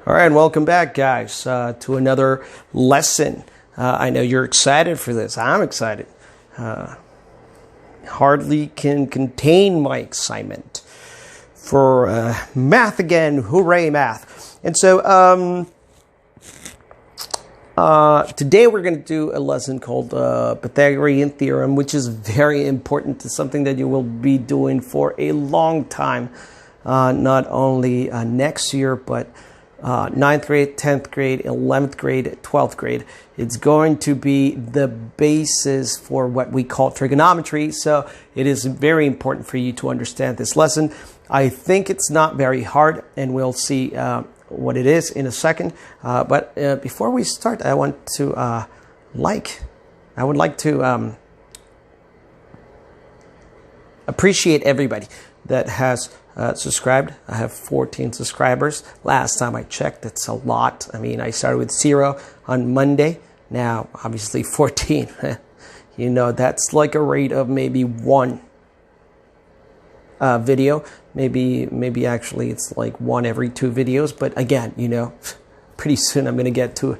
All right, welcome back, guys, to another lesson. I know you're excited for this. I'm excited. Hardly can contain my excitement for math again. Hooray, math. And so today we're going to do a lesson called Pythagorean Theorem, which is very important. It's something that you will be doing for a long time, not only next year, but 9th grade, 10th grade, 11th grade, 12th grade. It's going to be the basis for what we call trigonometry. So it is very important for you to understand this lesson. I think it's not very hard, and we'll see what it is in a second. But before we start, I would like to appreciate everybody that has subscribed. I have 14 subscribers. Last time I checked, it's a lot. I mean, I started with 0 on Monday. Now, obviously 14. You know, that's like a rate of maybe one video. Maybe actually it's like 1 every 2 videos. But again, you know, pretty soon I'm going to get to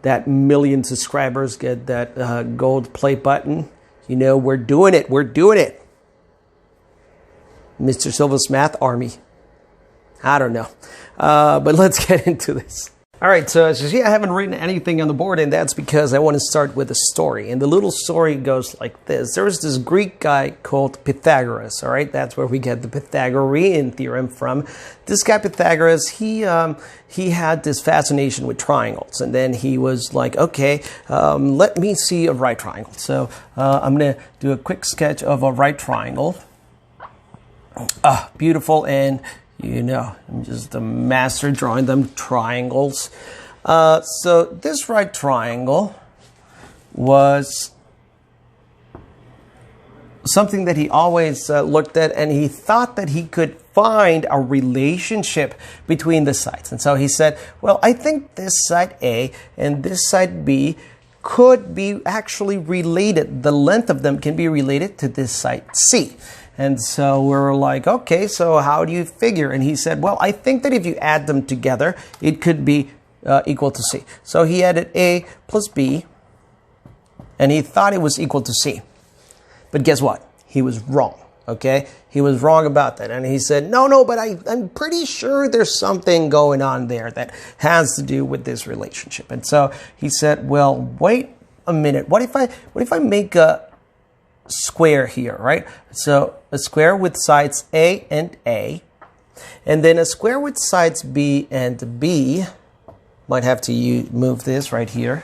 that 1 million subscribers, get that gold play button. You know, we're doing it. We're doing it. Mr. Silva's Math Army. I don't know. But let's get into this. All right, so as you see, I haven't written anything on the board, and that's because I want to start with a story. And the little story goes like this. There was this Greek guy called Pythagoras, all right? That's where we get the Pythagorean theorem from. This guy Pythagoras, he had this fascination with triangles. And then he was like, okay, let me see a right triangle. So I'm going to do a quick sketch of a right triangle. Beautiful, and you know, I'm just a master drawing them triangles. So this right triangle was something that he always looked at, and he thought that he could find a relationship between the sides. And so he said, well, I think this side A and this side B could be actually related. The length of them can be related to this side C. And so we're like, okay, so how do you figure? And he said, well, I think that if you add them together, it could be equal to C. So he added A plus B, and he thought it was equal to C. But guess what? He was wrong, okay? He was wrong about that. And he said, no, but I'm pretty sure there's something going on there that has to do with this relationship. And so he said, well, wait a minute. What if I make a square here, right? So a square with sides A, and then a square with sides B and B. Might have to move this right here.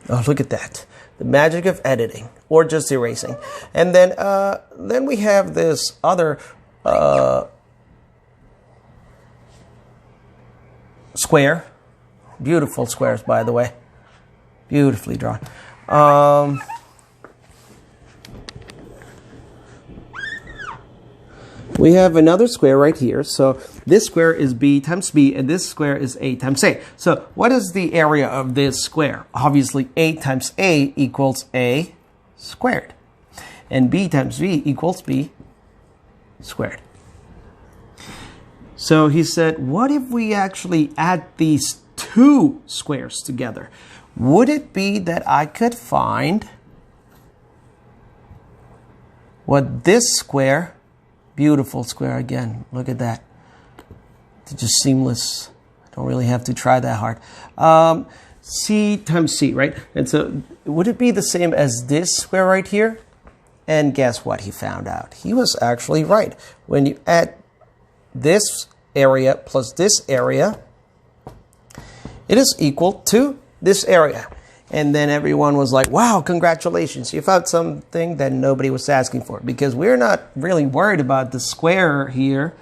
Oh, look at that. The magic of editing, or just erasing. And then we have this other square. Beautiful squares, by the way. Beautifully drawn. We have another square right here. So this square is B times B, and this square is A times A. So what is the area of this square? Obviously, A times A equals A squared. And B times B equals B squared. So he said, what if we actually add these two squares together? Would it be that I could find what this square, beautiful square again, look at that. It's just seamless. I don't really have to try that hard. C times C, right? And so would it be the same as this square right here? And guess what he found out? He was actually right. When you add this area plus this area, it is equal to this area. And then everyone was like, wow, congratulations. You found something that nobody was asking for, because we're not really worried about the square here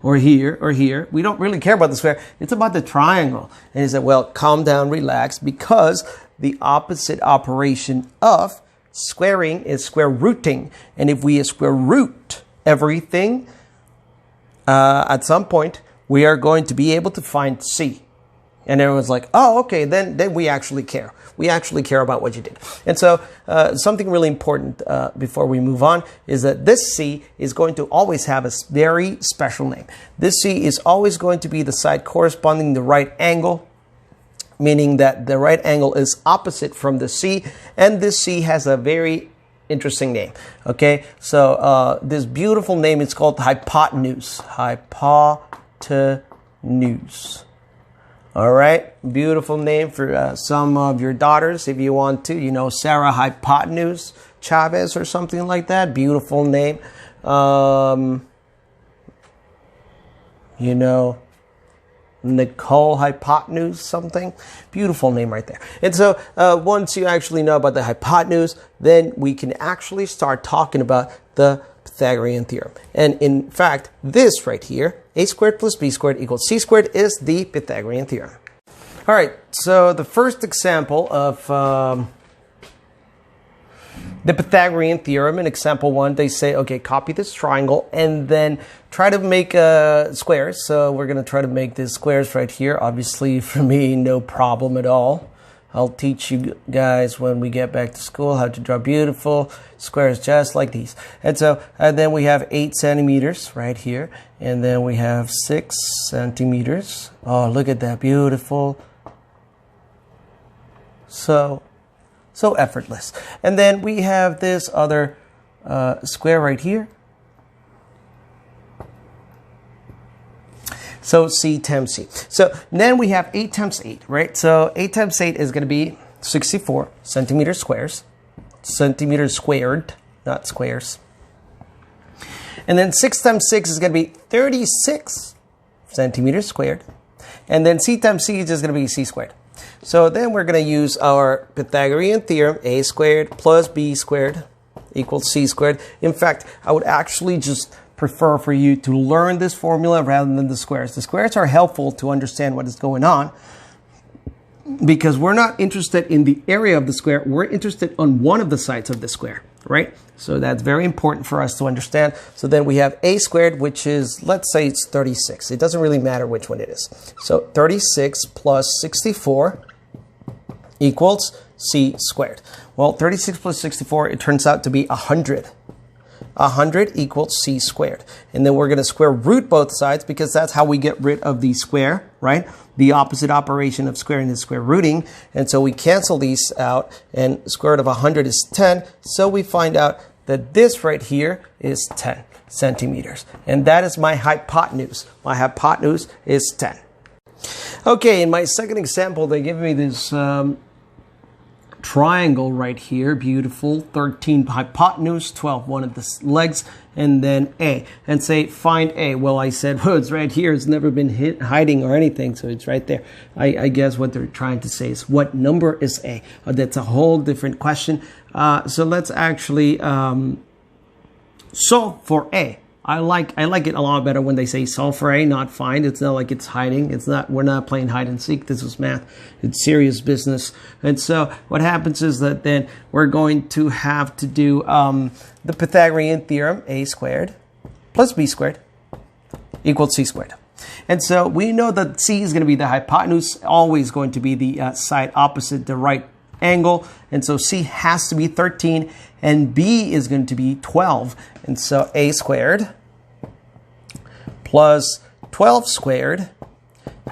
or here or here. We don't really care about the square. It's about the triangle. And he said, well, calm down, relax, because the opposite operation of squaring is square rooting. And if we square root everything, at some point, we are going to be able to find C. And everyone's like, oh, okay, then we actually care. We actually care about what you did. And so something really important before we move on is that this C is going to always have a very special name. This C is always going to be the side corresponding the right angle, meaning that the right angle is opposite from the C, and this C has a very interesting name. Okay, so this beautiful name is called hypotenuse. Hypotenuse. All right, beautiful name for some of your daughters if you want to. You know, Sarah Hypotenuse Chavez or something like that. Beautiful name. You know, Nicole Hypotenuse something. Beautiful name right there. And so once you actually know about the hypotenuse, then we can actually start talking about the Pythagorean theorem. And in fact, this right here, a squared plus b squared equals c squared, is the Pythagorean theorem. All right, so the first example of the Pythagorean theorem in example 1, they say, okay, copy this triangle and then try to make squares. So we're going to try to make these squares right here. Obviously, for me, no problem at all. I'll teach you guys when we get back to school how to draw beautiful squares just like these. And so then we have 8 centimeters right here. And then we have 6 centimeters. Oh, look at that. Beautiful. So effortless. And then we have this other square right here. So C times C. So then we have 8 times 8, right? So 8 times 8 is going to be 64 centimeters squares. Centimeters squared, not squares. And then 6 times 6 is going to be 36 centimeters squared. And then C times C is just going to be C squared. So then we're going to use our Pythagorean theorem, a squared plus b squared equals c squared. In fact, I would actually just prefer for you to learn this formula rather than the squares. The squares are helpful to understand what is going on because we're not interested in the area of the square. We're interested on one of the sides of the square, right? So that's very important for us to understand. So then we have a squared, which is, let's say it's 36. It doesn't really matter which one it is. So 36 plus 64 equals c squared. Well, 36 plus 64, it turns out to be 100. 100 equals c squared. And then we're going to square root both sides because that's how we get rid of the square, right? The opposite operation of squaring is square rooting. And so we cancel these out, and square root of 100 is 10. So we find out that this right here is 10 centimeters. And that is my hypotenuse. My hypotenuse is 10. Okay, in my second example, they give me this triangle right here, beautiful, 13 hypotenuse, 12 one of the legs, and then A, and say find A. Well, I said, well, it's right here. It's never been hiding or anything, so it's right there. I guess what they're trying to say is what number is A? That's a whole different question. So let's actually solve for A. I like it a lot better when they say solve for A, not find. It's not like it's hiding. It's not. We're not playing hide and seek. This is math. It's serious business. And so what happens is that then we're going to have to do the Pythagorean theorem, a squared plus b squared equals c squared. And so we know that c is going to be the hypotenuse, always going to be the side opposite the right angle. And so c has to be 13 and b is going to be 12. And so a squared plus 12 squared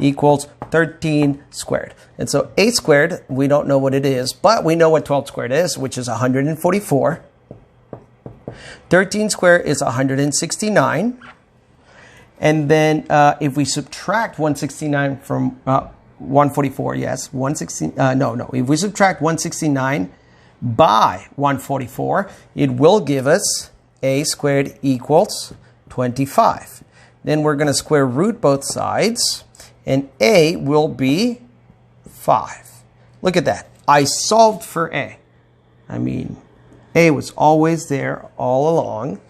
equals 13 squared. And so a squared, we don't know what it is, but we know what 12 squared is, which is 144. 13 squared is 169. And then if we subtract 169 from 144, yes, 160, no. If we subtract 169 by 144, it will give us a squared equals 25. Then we're going to square root both sides, and a will be 5. Look at that. I solved for a. I mean, a was always there all along.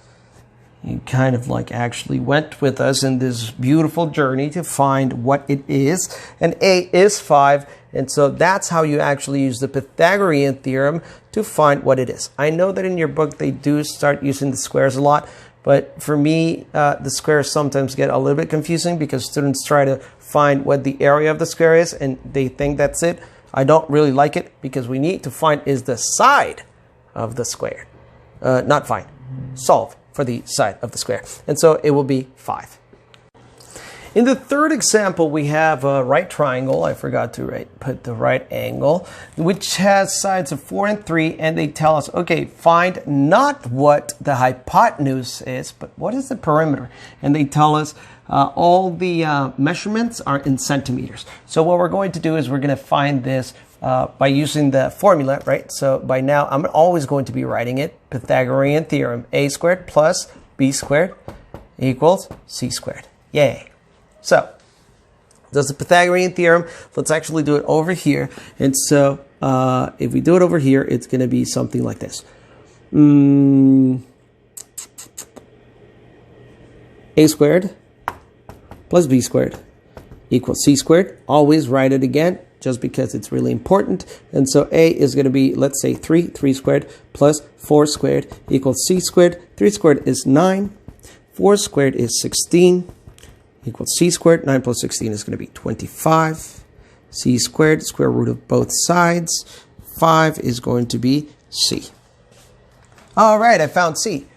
You kind of like actually went with us in this beautiful journey to find what it is. And a is 5. And so that's how you actually use the Pythagorean theorem to find what it is. I know that in your book they do start using the squares a lot. But for me, the squares sometimes get a little bit confusing because students try to find what the area of the square is, and they think that's it. I don't really like it because we need to find is the side of the square. Not find, solve for the side of the square. And so it will be 5. In the third example, we have a right triangle. I forgot to put the right angle, which has sides of 4 and 3. And they tell us, okay, find not what the hypotenuse is, but what is the perimeter? And they tell us all the measurements are in centimeters. So what we're going to do is we're going to find this by using the formula, right? So by now, I'm always going to be writing it. Pythagorean theorem, a squared plus b squared equals c squared. Yay. So, that's the Pythagorean theorem. Let's actually do it over here. And so, if we do it over here, it's going to be something like this. A squared plus b squared equals c squared. Always write it again, just because it's really important. And so, a is going to be, let's say, 3 squared plus 4 squared equals c squared. 3 squared is 9. 4 squared is 16. Equals c squared. 9 plus 16 is going to be 25. C squared, square root of both sides. 5 is going to be c. All right, I found c.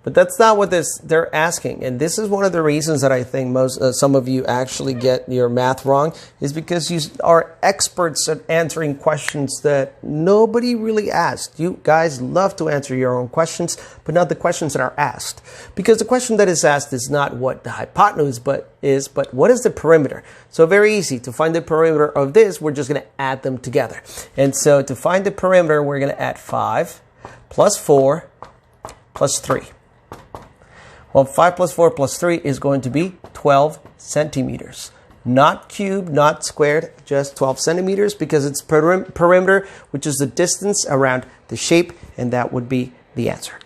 But that's not what they're asking. And this is one of the reasons that I think some of you actually get your math wrong, is because you are experts at answering questions that nobody really asked. You guys love to answer your own questions, but not the questions that are asked. Because the question that is asked is not what the hypotenuse but what is the perimeter. So very easy. To find the perimeter of this, we're just going to add them together. And so to find the perimeter, we're going to add 5 plus 4 plus 3. Well, 5 plus 4 plus 3 is going to be 12 centimeters. Not cubed, not squared, just 12 centimeters, because it's perimeter, which is the distance around the shape, and that would be the answer.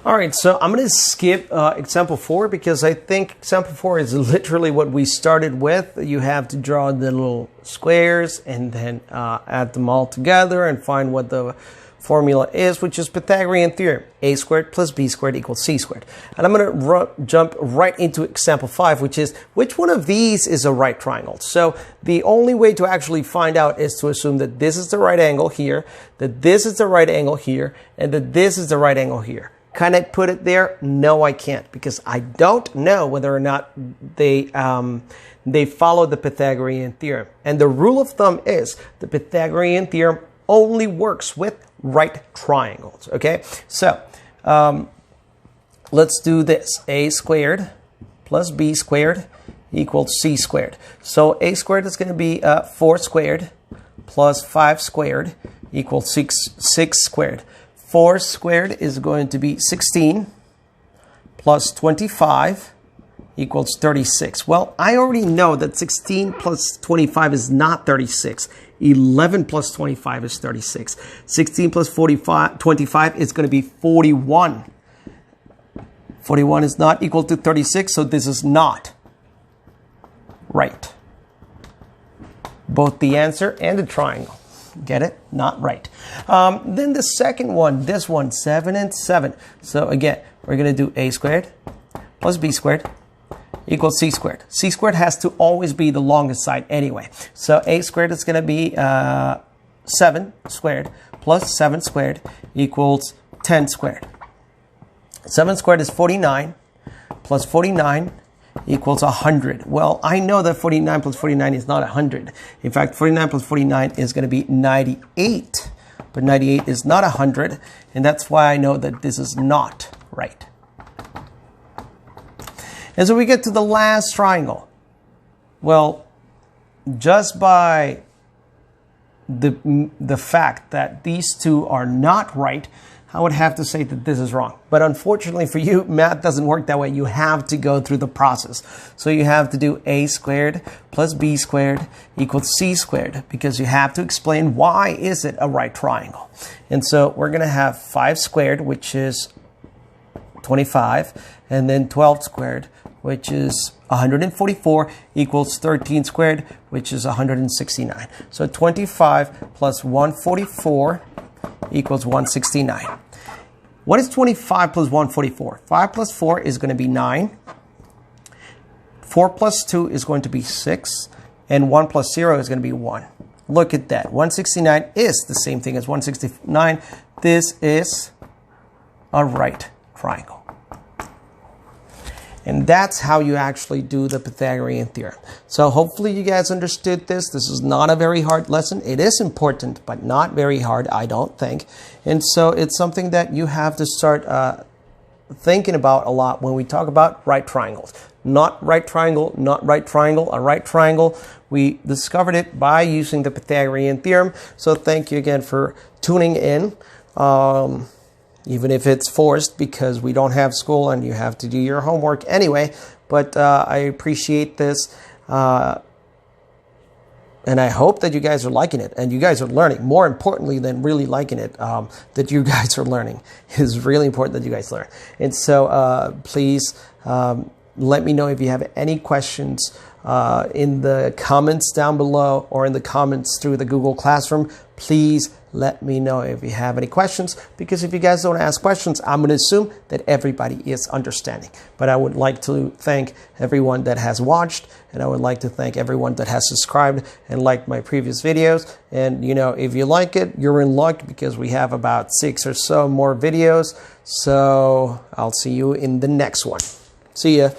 All right, so I'm going to skip example 4 because I think example 4 is literally what we started with. You have to draw the little squares and then add them all together and find what the formula is, which is Pythagorean theorem. A squared plus b squared equals c squared. And I'm going to jump right into example 5, which is which one of these is a right triangle. So the only way to actually find out is to assume that this is the right angle here, that this is the right angle here, and that this is the right angle here. Can I put it there? No, I can't, because I don't know whether or not they follow the Pythagorean theorem. And the rule of thumb is the Pythagorean theorem only works with right triangles. Okay, so let's do this. A squared plus b squared equals c squared. So a squared is going to be 4 squared plus 5 squared equals 6 squared. 4 squared is going to be 16 plus 25 equals 36. Well, I already know that 16 plus 25 is not 36. 11 plus 25 is 36. 16 plus 25 is going to be 41. 41 is not equal to 36, so this is not right. Both the answer and the triangle. Get it? Not right. Then the second one, this one, 7 and 7. So again, we're going to do a squared plus b squared equals c squared. C squared has to always be the longest side anyway. So a squared is going to be 7 squared plus 7 squared equals 10 squared. 7 squared is 49 plus 49 equals 100. Well, I know that 49 plus 49 is not 100. In fact, 49 plus 49 is going to be 98. But 98 is not 100, and that's why I know that this is not right. And so we get to the last triangle. Well, just by the fact that these two are not right, I would have to say that this is wrong. But unfortunately for you, math doesn't work that way. You have to go through the process. So you have to do a squared plus b squared equals c squared, because you have to explain why is it a right triangle. And so we're going to have 5 squared, which is 25, and then 12 squared, which is 144, equals 13 squared, which is 169. So 25 plus 144 equals 169. What is 25 plus 144? 5 plus 4 is going to be 9. 4 plus 2 is going to be 6, and 1 plus 0 is going to be 1. Look at that. 169 is the same thing as 169. This is a right triangle. And that's how you actually do the Pythagorean theorem. So hopefully you guys understood this. This is not a very hard lesson. It is important, but not very hard, I don't think. And so it's something that you have to start thinking about a lot when we talk about right triangles. Not right triangle, not right triangle, a right triangle. We discovered it by using the Pythagorean theorem. So thank you again for tuning in. Even if it's forced because we don't have school and you have to do your homework anyway. But I appreciate this. And I hope that you guys are liking it and you guys are learning. More importantly than really liking it, that you guys are learning. It's really important that you guys learn. And so please let me know if you have any questions in the comments down below or in the comments through the Google Classroom. Please let me know if you have any questions, because if you guys don't ask questions, I'm going to assume that everybody is understanding. But I would like to thank everyone that has watched, and I would like to thank everyone that has subscribed and liked my previous videos. And you know, if you like it, you're in luck, because we have about 6 or so more videos. So I'll see you in the next one. See ya.